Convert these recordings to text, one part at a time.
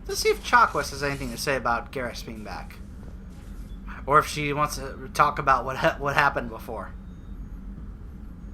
Let's see if Chalkwest has anything to say about Garrus being back. Or if she wants to talk about what happened before.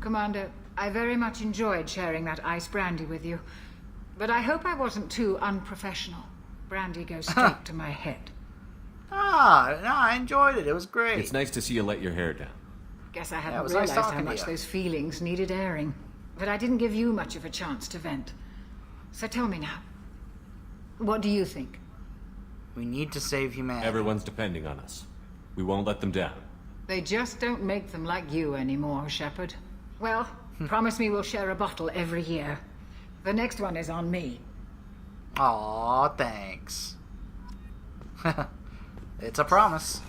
Commander, I very much enjoyed sharing that ice brandy with you. But I hope I wasn't too unprofessional. Brandy goes straight to my head. No, I enjoyed it. It was great. It's nice to see you let your hair down. Guess I hadn't it was realized nice how talking to much you. those feelings needed airing. But I didn't give you much of a chance to vent. So tell me now. What do you think? We need to save humanity. Everyone's depending on us. We won't let them down. They just don't make them like you anymore, Shepard. Well, promise me we'll share a bottle every year. The next one is on me. Aw, thanks. It's a promise.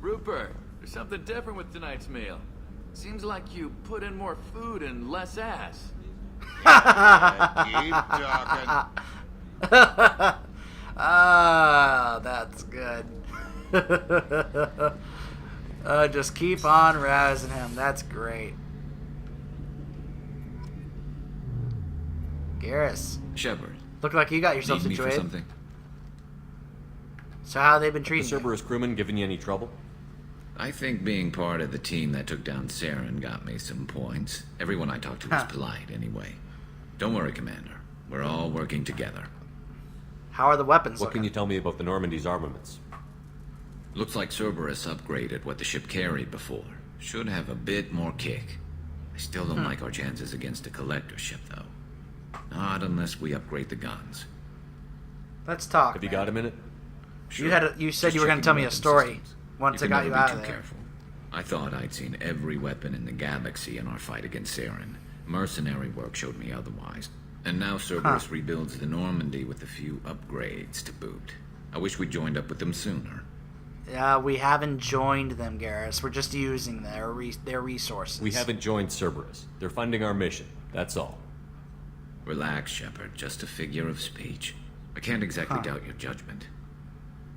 Rupert, there's something different with tonight's meal. Seems like you put in more food and less ass. Keep talking. Ah, that's good. Just keep on rousing him. That's great. Garrus, Shepard, look like you got yourself need me for situated. something? So how have they been The treating you? Cerberus crewman giving you any trouble? I think being part of the team that took down Saren got me some points. Everyone I talked to was polite, anyway. Don't worry, Commander. We're all working together. How are the weapons What looking? can you tell me about the Normandy's armaments? Looks like Cerberus upgraded what the ship carried before. Should have a bit more kick. I still don't like our chances against a collector ship, though. Not unless we upgrade the guns. Let's talk. Have you man. got a minute? You said Just you were going checking to tell me a weapon story systems. once I can got never you be out too of there. careful. I thought I'd seen every weapon in the galaxy in our fight against Saren. Mercenary work showed me otherwise. And now Cerberus rebuilds the Normandy with a few upgrades to boot. I wish we joined up with them sooner. Yeah, we haven't joined them, Garrus. We're just using their resources. We haven't joined Cerberus. They're funding our mission. That's all. Relax, Shepard. Just a figure of speech. I can't exactly doubt your judgment.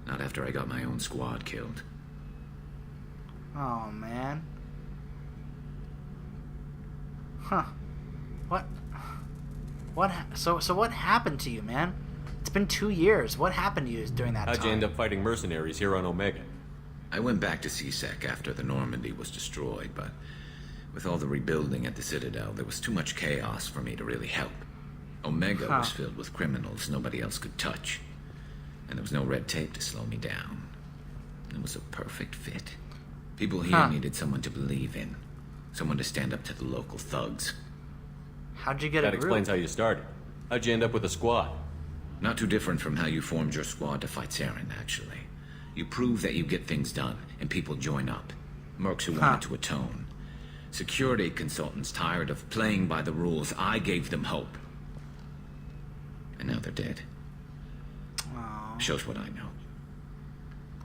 Not after I got my own squad killed. Oh man. Huh. What? So what happened to you, man? It's been 2 years. What happened to you during that How'd time? you end up fighting mercenaries here on Omega? I went back to CSEC after the Normandy was destroyed, but with all the rebuilding at the Citadel, there was too much chaos for me to really help. Omega was filled with criminals nobody else could touch, and there was no red tape to slow me down. It was a perfect fit. People here needed someone to believe in, someone to stand up to the local thugs. How'd you get That a group? explains how you started. How'd you end up with a squad? Not too different from how you formed your squad to fight Saren, actually. You prove that you get things done, and people join up. Mercs who wanted to atone. Security consultants tired of playing by the rules. I gave them hope. And now they're dead. Shows what I know.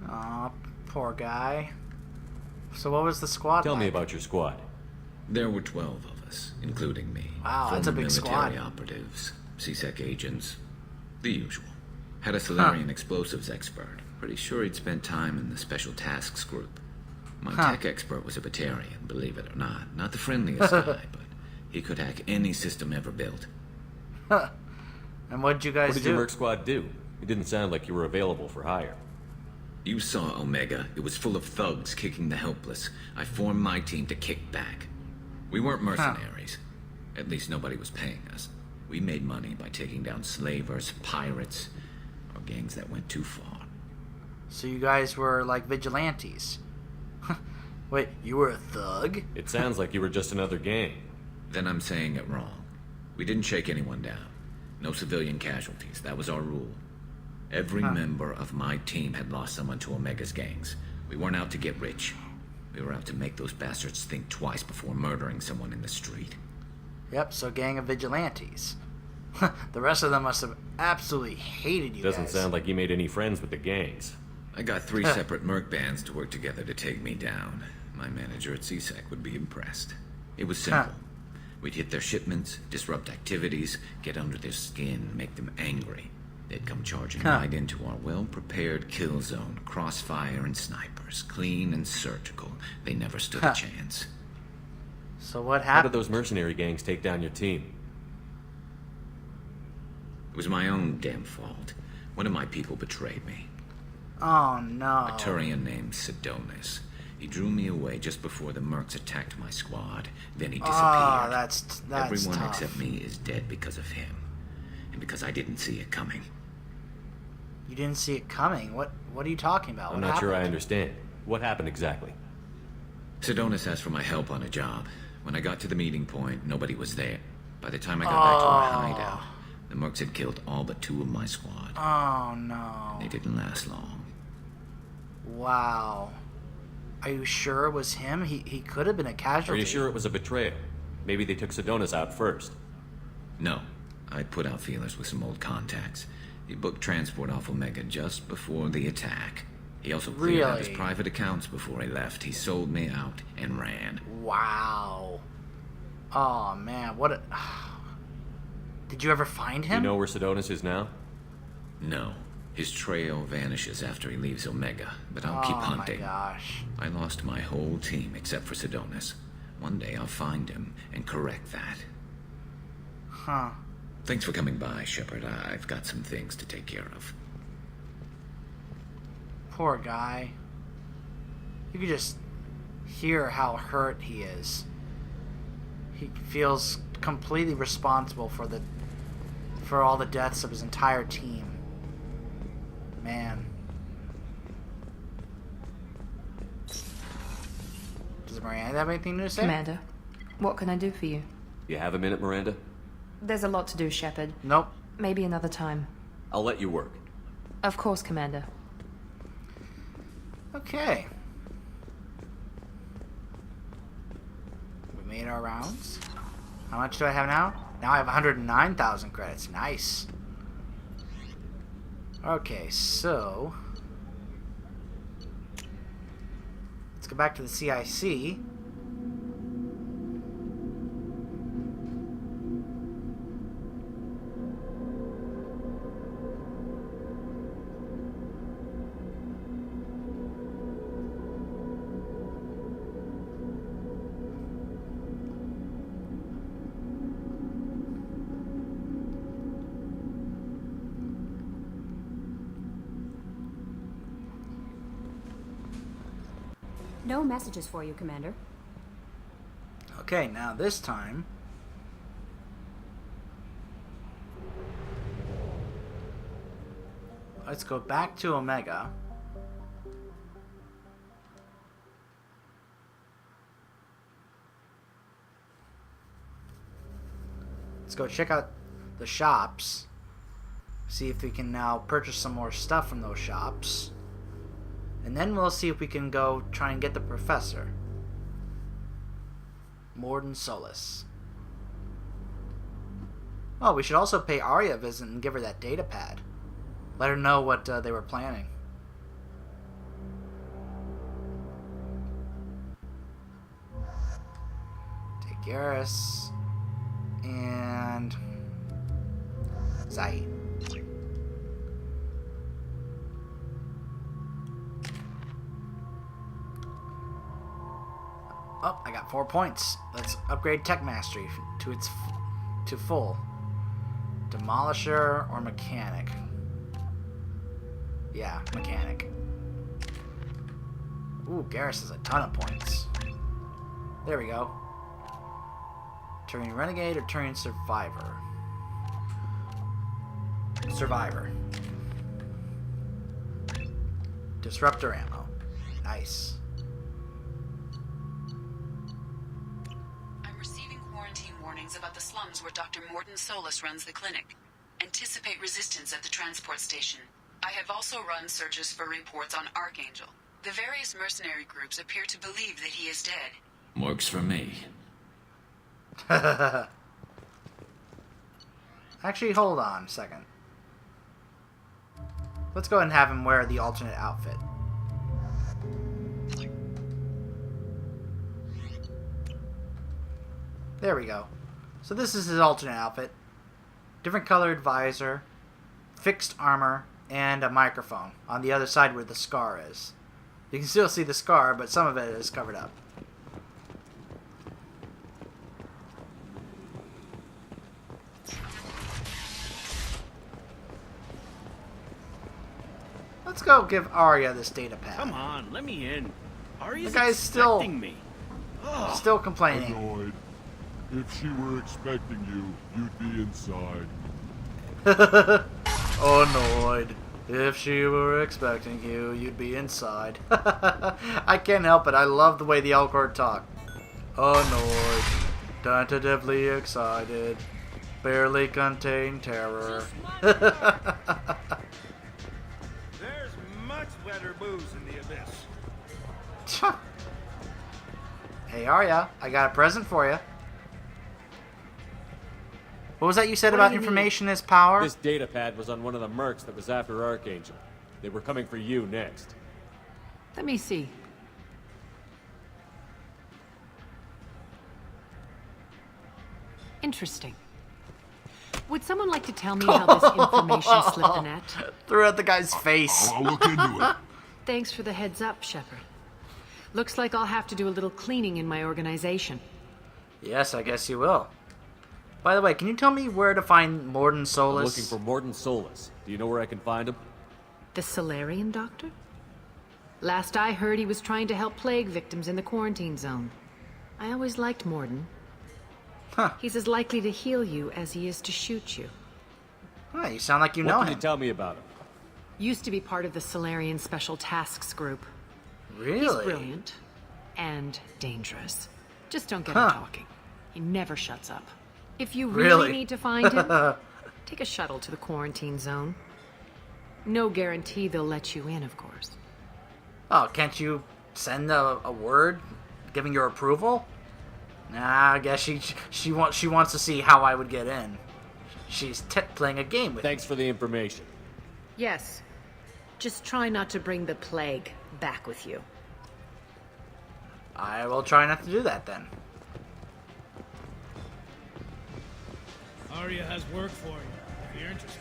Aw, poor guy. So what was the squad Tell me like? about your squad. There were 12 of us, including me. Wow, that's a Former big military squad. operatives, CSEC agents, the usual. Had a Solarian explosives expert. Pretty sure he'd spent time in the Special Tasks Group. My tech expert was a Batarian, believe it or not. Not the friendliest guy, but he could hack any system ever built. And what'd you guys What did do? your merc squad do? It didn't sound like you were available for hire. You saw Omega. It was full of thugs kicking the helpless. I formed my team to kick back. We weren't mercenaries. At least nobody was paying us. We made money by taking down slavers, pirates, or gangs that went too far. So you guys were like vigilantes. Wait, you were a thug? It sounds like you were just another gang. Then I'm saying it wrong. We didn't shake anyone down. No civilian casualties. That was our rule. Every member of my team had lost someone to Omega's gangs. We weren't out to get rich. We were out to make those bastards think twice before murdering someone in the street. Yep, so gang of vigilantes. The rest of them must have absolutely hated you Doesn't guys. sound like you made any friends with the gangs. I got 3 separate merc bands to work together to take me down. My manager at CSEC would be impressed. It was simple. We'd hit their shipments, disrupt activities, get under their skin, make them angry. They'd come charging right into our well-prepared kill zone, crossfire and snipers, clean and surgical. They never stood a chance. So what How did happened? those mercenary gangs take down your team? It was my own damn fault. One of my people betrayed me. Oh no. A Turian named Sidonis. He drew me away just before the mercs attacked my squad. Then he disappeared. Oh, that's Everyone tough. except me is dead because of him. And because I didn't see it coming. You didn't see it coming. What are you talking about? I'm What not sure I happened? understand. What happened exactly? Sidonis asked for my help on a job. When I got to the meeting point, nobody was there. By the time I got back to our hideout, the mercs had killed all but 2 of my squad. Oh no. They didn't last long. Wow. Are you sure it was him? He could have been a Are casualty. you sure it was a betrayal? Maybe they took Sidonis out first. No. I put out feelers with some old contacts. He booked transport off Omega just before the attack. He also cleared out his Really? private accounts before he left. He sold me out and ran. Wow. Oh man, what a... Did you ever find You him? know where Sidonis is now? No. His trail vanishes after he leaves Omega, but I'll keep hunting. Oh my gosh. I lost my whole team except for Sidonis. One day I'll find him and correct that. Huh. Thanks for coming by, Shepard. I've got some things to take care of. Poor guy. You could just hear how hurt he is. He feels completely responsible for all the deaths of his entire team. Man. Does Miranda have anything to say? Commander, what can I do for you? You have a minute, Miranda? There's a lot to do, Shepard. Nope. Maybe another time. I'll let you work. Of course, Commander. Okay. We made our rounds. How much do I have now? Now I have 109,000 credits. Nice. Okay, so... let's go back to the CIC. No messages for you, Commander. Okay, now this time... let's go back to Omega. Let's go check out the shops. See if we can now purchase some more stuff from those shops. And then we'll see if we can go try and get the professor. Morden Solis. Oh, we should also pay Arya a visit and give her that data pad. Let her know what they were planning. Take Garrus. And... Zaid. Oh, I got 4 points. Let's upgrade Tech Mastery to full. Demolisher or Mechanic? Yeah, Mechanic. Ooh, Garrus has a ton of points. There we go. Turian Renegade or Turian Survivor? Survivor. Disruptor ammo. Nice. I'm receiving quarantine warnings about the slums where Dr. Morden Solis runs the clinic. Anticipate resistance at the transport station. I have also run searches for reports on Archangel. The various mercenary groups appear to believe that he is dead. Works for me. Actually, hold on a second. Let's go ahead and have him wear the alternate outfit. There we go. So this is his alternate outfit. Different colored visor, fixed armor, and a microphone on the other side where the scar is. You can still see the scar, but some of it is covered up. Let's go give Arya this data pad. Come on, let me in. Arya's The guy's still- expecting me. Still complaining. Annoyed. If she were expecting you, you'd be inside. Annoyed. If she were expecting you, you'd be inside. I can't help it. I love the way the Elcor talk. Annoyed. Tentatively excited. Barely contain terror. There's much better booze in the abyss. Hey Arya, I got a present for you. What was that you said about information is power? This data pad was on one of the mercs that was after Archangel. They were coming for you next. Let me see. Interesting. Would someone like to tell me how this information slipped the net? Threw at the guy's face. I'll look into it. Thanks for the heads up, Shepard. Looks like I'll have to do a little cleaning in my organization. Yes, I guess you will. By the way, can you tell me where to find Morden I'm Solus? looking for Morden Solus. Do you know where I can find him? The Solarian doctor? Last I heard, he was trying to help plague victims in the quarantine zone. I always liked Morden. Huh. He's as likely to heal you as he is to shoot you. Huh, you sound like you What know can him. you tell me about him? Used to be part of the Solarian Special Tasks Group. Really? He's brilliant and dangerous. Just don't get Huh. him talking. He never shuts up. If you Really? really need to find him, take a shuttle to the quarantine zone. No guarantee they'll let you in, of course. Oh, can't you send a word giving your approval? Nah, I guess she wants to see how I would get in. She's playing a game with me. Thanks for the information. Yes. Just try not to bring the plague back with you. I will try not to do that then. Arya has work for you, if you're interested.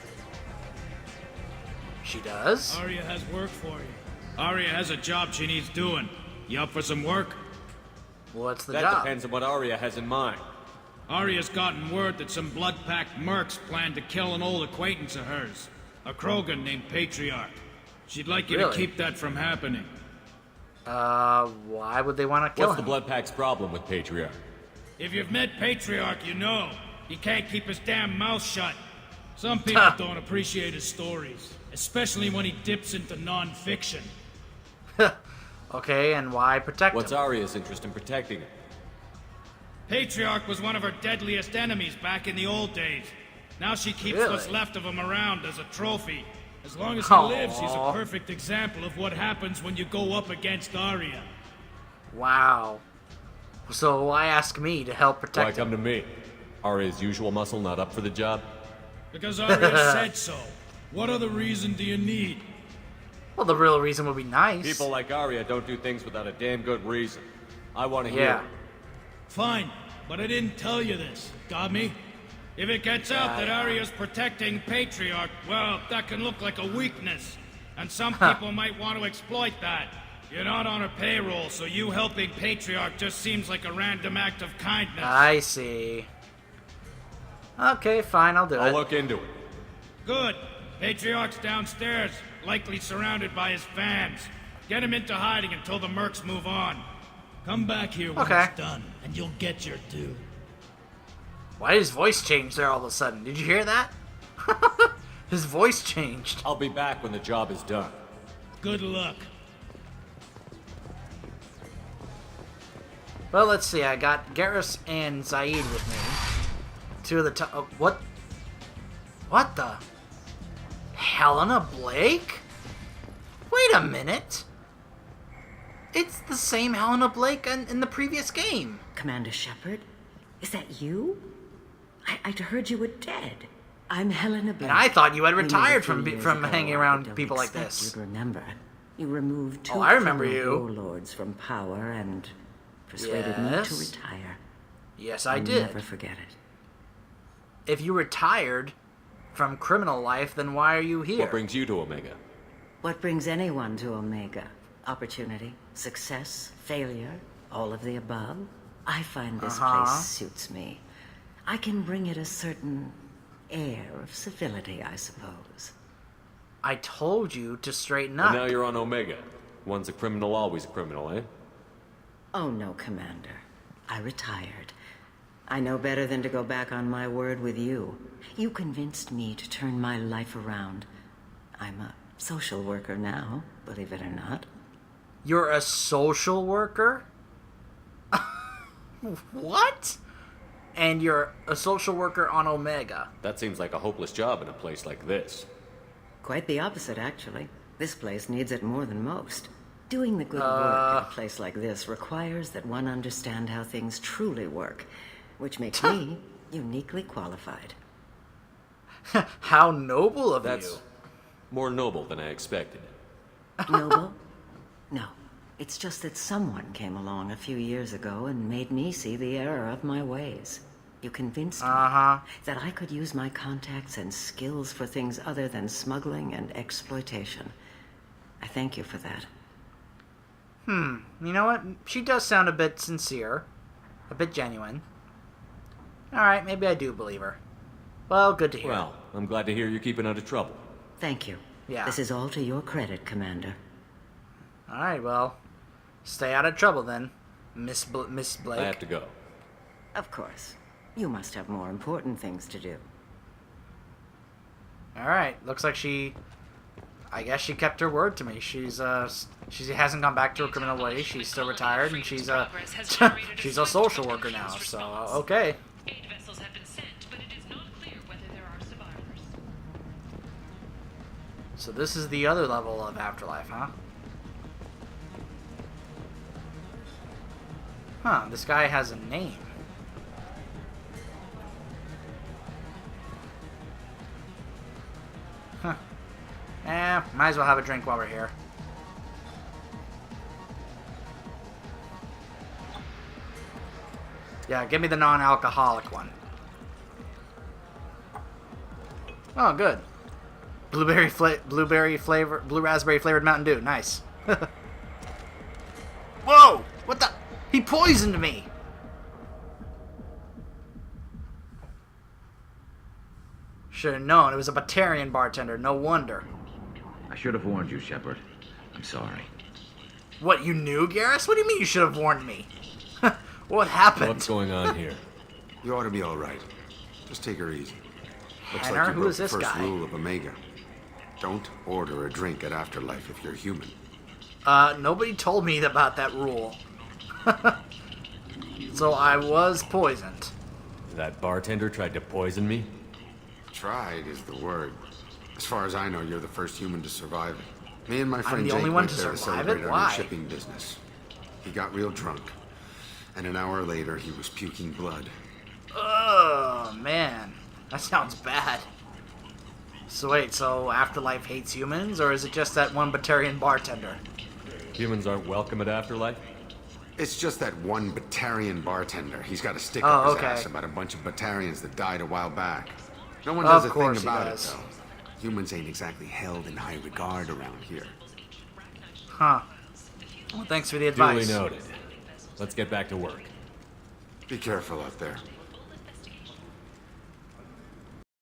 She does? Arya has work for you. Arya has a job she needs doing. You up for some work? What's the That job? depends on what Arya has in mind. Arya's gotten word that some blood-packed mercs plan to kill an old acquaintance of hers. A Krogan named Patriarch. She'd like you Really? to keep that from happening. Why would they want to kill What's the him? Blood Pack's problem with Patriarch? If you've met Patriarch, you know. He can't keep his damn mouth shut. Some people don't appreciate his stories, especially when he dips into non-fiction. Okay, and why protect What's him? Arya's interest in protecting him? Patriarch was one of her deadliest enemies back in the old days. Now she keeps Really? what's left of him around as a trophy. As long as he Aw. lives, he's a perfect example of what happens when you go up against Arya. Wow. So why ask me to help Why protect him? come to me? Arya's usual muscle not up for the job? Because Arya said so. What other reason do you need? Well, the real reason would be nice. People like Arya don't do things without a damn good reason. I want to hear Yeah. it. Fine, but I didn't tell you this. Got me? If it gets out that Arya's protecting Patriarch, well, that can look like a weakness. And some people might want to exploit that. You're not on her payroll, so you helping Patriarch just seems like a random act of kindness. I see. Okay, fine, I'll do I'll it. look into it. Good. Patriarch's downstairs, likely surrounded by his fans. Get him into hiding until the mercs move on. Come back here when Okay. it's done, and you'll get your due. Why did his voice change there all of a sudden? Did you hear that? His voice changed. I'll be back when the job is done. Good luck. Well, let's see. I got Garrus and Zaid with me. Two of the top. What? What the? Helena Blake? Wait a minute. It's the same Helena Blake in the previous game. Commander Shepard? Is that you? I'd heard you were dead. I'm Helena Blake. And I thought you had We met a retired few from years from ago. hanging I around don't people like expect this. You'd remember. You removed two Oh, I remember criminal you. warlords from power and persuaded me Yes. to retire. Yes, I I'll did. never forget it. If you retired from criminal life, then why are you here? What brings you to Omega? What brings anyone to Omega? Opportunity, success, failure, all of the above? I find this place suits me. I can bring it a certain air of civility, I suppose. I told you to straighten And up. now you're on Omega. Once a criminal, always a criminal, eh? Oh, no, Commander. I retired. I know better than to go back on my word with you. You convinced me to turn my life around. I'm a social worker now, believe it or not. You're a social worker? What? And you're a social worker on Omega. That seems like a hopeless job in a place like this. Quite the opposite, actually. This place needs it more than most. Doing the good work in a place like this requires that one understand how things truly work, which makes me uniquely qualified. How noble of That's you. more noble than I expected. Noble? No. It's just that someone came along a few years ago and made me see the error of my ways. You convinced me that I could use my contacts and skills for things other than smuggling and exploitation. I thank you for that. You know what? She does sound a bit sincere. A bit genuine. Alright, maybe I do believe her. Well, good to hear. Well, I'm glad to hear you're keeping out of trouble. Thank you. Yeah. This is all to your credit, Commander. Alright, well, stay out of trouble then, Miss Blake. I have to go. Of course. You must have more important things to do. Alright, looks like I guess she kept her word to me. She hasn't gone back to her criminal ways. She's still retired, and she's a she's a social worker now. So okay. 8 vessels have been sent, but it is not clear whether there are survivors. So this is the other level of Afterlife, huh? Huh? This guy has a name. Huh. Might as well have a drink while we're here. Yeah, give me the non-alcoholic one. Oh, good. Blue raspberry flavored Mountain Dew. Nice. Whoa! What the? He poisoned me! Should have known. It was a Batarian bartender. No wonder. I should have warned you, Shepard. I'm sorry. What, you knew, Garrus? What do you mean you should have warned me? What happened? What's going on here? You ought to be all right. Just take her easy. Looks Henner? like you Who broke is the this first guy? rule of Omega. Don't order a drink at Afterlife if you're human. Nobody told me about that rule. So I was poisoned. That bartender tried to poison me? Tried is the word. As far as I know, you're the first human to survive it. Me and my I'm friend the Jake only one went to there to survive celebrate it? our Why? new shipping business. He got real drunk, and an hour later he was puking blood. Oh, man. That sounds bad. So wait, so Afterlife hates humans, or is it just that one Batarian bartender? Humans aren't welcome at Afterlife? It's just that one Batarian bartender. He's got a stick Oh, up his okay. ass about a bunch of Batarians that died a while back. No one Of does a thing course he about it, does. though. Humans ain't exactly held in high regard around here. Huh. Well, thanks for the advice. Duly noted. Let's get back to work. Be careful out there.